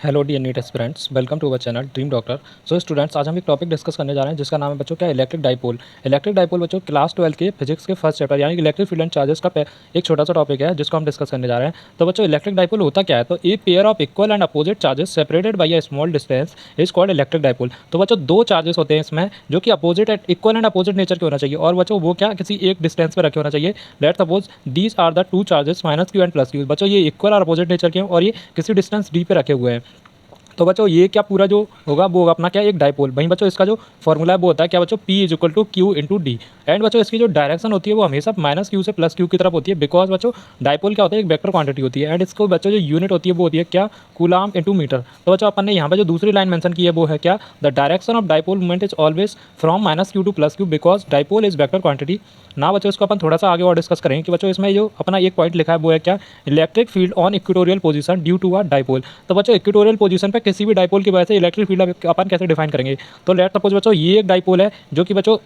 Hello dear NEET aspirants, welcome to our channel dream doctor. So students, आज हम एक topic discuss करने जा रहे हैं जिसका नाम है बच्चों क्या इलेक्ट्रिक डाइपोल। इलेक्ट्रिक डाइपोल बच्चों क्लास 12 के फिजिक्स के फर्स्ट चैप्टर यानी इलेक्ट्रिक फील्ड एंड चार्जेस का एक छोटा सा टॉपिक है जिसको हम डिस्कस करने जा रहे हैं। तो बच्चों इलेक्ट्रिक डाइपोल होता क्या है? तो a pair of equal and opposite charges separated by a small distance is called electric dipole. तो बच्चों दो चार्जेस होते हैं इसमें जो कि opposite and equal and opposite nature के होना चाहिए और बच्चों वो क्या किसी एक डिस्टेंस पर रखे होना चाहिए। Let's suppose these are the two charges minus Q and plus Q. बच्चों ये इक्वल और अपोजिट नेचर के हैं और ये किसी डिस्टेंस डी पे रखे हुए हैं। तो बच्चों ये क्या पूरा जो होगा वो होगा अपना क्या एक डाइपोल। वहीं बच्चों इसका जो फॉर्मूला है वो होता है क्या बच्चों P is equal to Q into D. And बच्चों इसकी जो डायरेक्शन होती है वो हमेशा माइनस क्यू से प्लस क्यू की तरफ होती है बिकॉज बच्चों डाइपोल क्या होता है एक वेक्टर क्वांटिटी होती है। एंड इसको बच्चों जो यूनिट होती है वो होती है क्या कूलाम इंटू मीटर। तो बच्चों अपन ने यहाँ पे जो दूसरी लाइन मेंशन की है वो है क्या the direction of dipole movement is always from minus Q two plus Q because dipole is vector quantity. ना बच्चों इसको अपन थोड़ा सा आगे और डिस्कस करेंगे कि बच्चों इसमें जो अपना एक पॉइंट लिखा है वो है क्या electric field on equatorial position due to a dipole. तो बच्चों इक्वेटोरियल पोजीशन पे किसी भी डाइपोल की वजह से इलेक्ट्रिक फील्ड अपन कैसे डिफाइन करेंगे? तो लेट सपोज बच्चों ये एक डाइपोल है जो कि बच्चों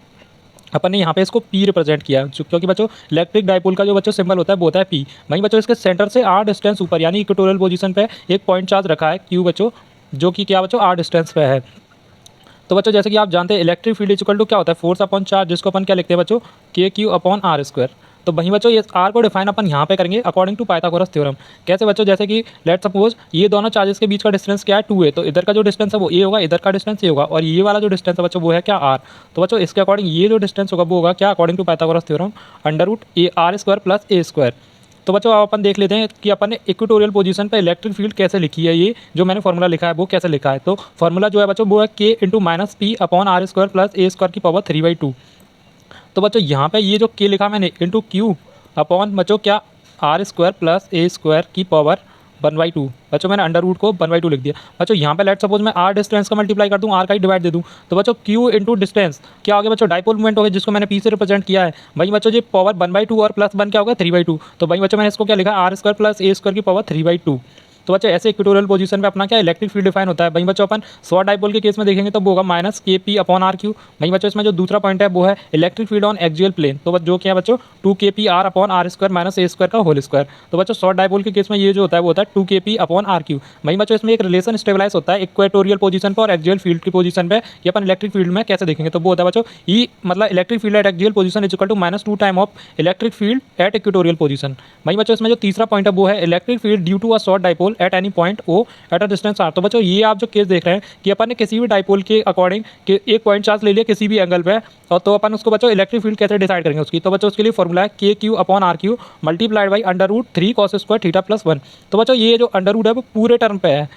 अपन ने यहाँ पे इसको पी रिप्रेजेंट किया क्योंकि बच्चों इलेक्ट्रिक डाइपोल का जो बच्चों सिंबल होता है वो होता है पी। वहीं बच्चों इसके सेंटर से आर डिस्टेंस ऊपर यानी इक्वेटोरियल पोजीशन पे एक पॉइंट चार्ज रखा है क्यू बच्चों जो कि क्या बच्चों आर डिस्टेंस पे है। तो बच्चों जैसे कि आप जानते हैं इलेक्ट्रिक फील्ड इक्वल टू क्या होता है फोर्स अपॉन चार्ज जिसको अपन क्या लिखते हैं बच्चों के क्यू अपॉन आर स्क्वायर। तो वहीं बच्चों ये आर को डिफाइन अपन यहाँ पे करेंगे अकॉर्डिंग टू पाइथागोरस थ्योरम। कैसे बच्चों? जैसे कि लेट सपोज ये दोनों चार्जेस के बीच का डिस्टेंस क्या है 2 है। तो इधर का जो डिस्टेंस है वो ए होगा, इधर का डिस्टेंस ये होगा और ये वाला जो डिस्टेंस है बच्चों वो है क्या आर। तो बच्चों इसके अकॉर्डिंग ये जो डिस्टेंस होगा वो होगा क्या according to Pythagoras theorem under root A R square plus A square. तो बच्चों अब अपन देख लेते हैं कि अपन ने इक्वेटोरियल पोजीशन पे इलेक्ट्रिक फील्ड कैसे लिखी है। ये जो मैंने फॉर्मूला लिखा है वो कैसे लिखा है? तो फॉर्मूला जो है बच्चों वो है K into minus P upon R square plus A square की पावर 3/2। तो बच्चों यहाँ पे ये जो के लिखा मैंने इंटू क्यू अपॉन बच्चों क्या R square plus A square की पावर 1/2। बच्चों मैंने अंडर रूट को 1/2 लिख दिया। बच्चों यहाँ पे लेट सपोज मैं आर डिस्टेंस का मल्टीप्लाई कर दूँ, आर का ही डिवाइड दे दूँ। तो बच्चों क्यू इंटू डिस्टेंस क्या हो गया बच्चों डाइपोल मूवमेंट हो गया जिसको मैंने पी से रिप्रेजेंट किया है। वहीं बच्चों ये पावर 1/2 और प्लस 1 क्या होगा 3/2। तो वहीं बच्चों मैंने इसको क्या लिखा R square plus A square की पावर 3/2। तो बच्चों ऐसे इक्वेटोरियल पोजीशन पे अपना क्या इलेक्ट्रिक फील्ड डिफाइन होता है। वहीं बच्चों अपन शॉर्ट डाइपोल के केस में देखेंगे तो वो होगा माइनस के पी अपॉन आर क्यू। वहीं बच्चों इसमें जो दूसरा पॉइंट है वो है electric field on axial plane. तो जो क्या है बच्चों 2 K P R upon R square minus A square का होल स्क्वायर। तो बच्चों शॉर्ट डाइपोल के केस में ये जो होता है वो होता है 2 K P upon R Q. वहीं बच्चों इसमें एक रिलेशन स्टेबलाइज होता है इक्वेटोरियल पोजीशन पर और एक्सियल फील्ड की पोजीशन पे। ये अपन इलेक्ट्रिक फील्ड में कैसे देखेंगे? तो वो होता है बच्चों ई मतलब electric field at axial position is equal to -2 time of electric field at equatorial position. वहीं बच्चों इसमें जो तीसरा पॉइंट है वो है electric field due to a short dipole at any point O at a distance R. तो बच्चों ये आप जो केस देख रहे हैं कि अपन ने किसी भी डाइपोल के अकॉर्डिंग कि एक पॉइंट चार्ज ले लिया किसी भी एंगल पे और तो अपन उसको बच्चों इलेक्ट्रिक फील्ड कैसे डिसाइड करेंगे उसकी? तो बच्चों उसके लिए फॉर्मूला है K Q upon R Q multiplied by under root 3 cos² theta plus 1। तो बच्चों ये जो अंडर रूट है वो पूरे टर्म पे है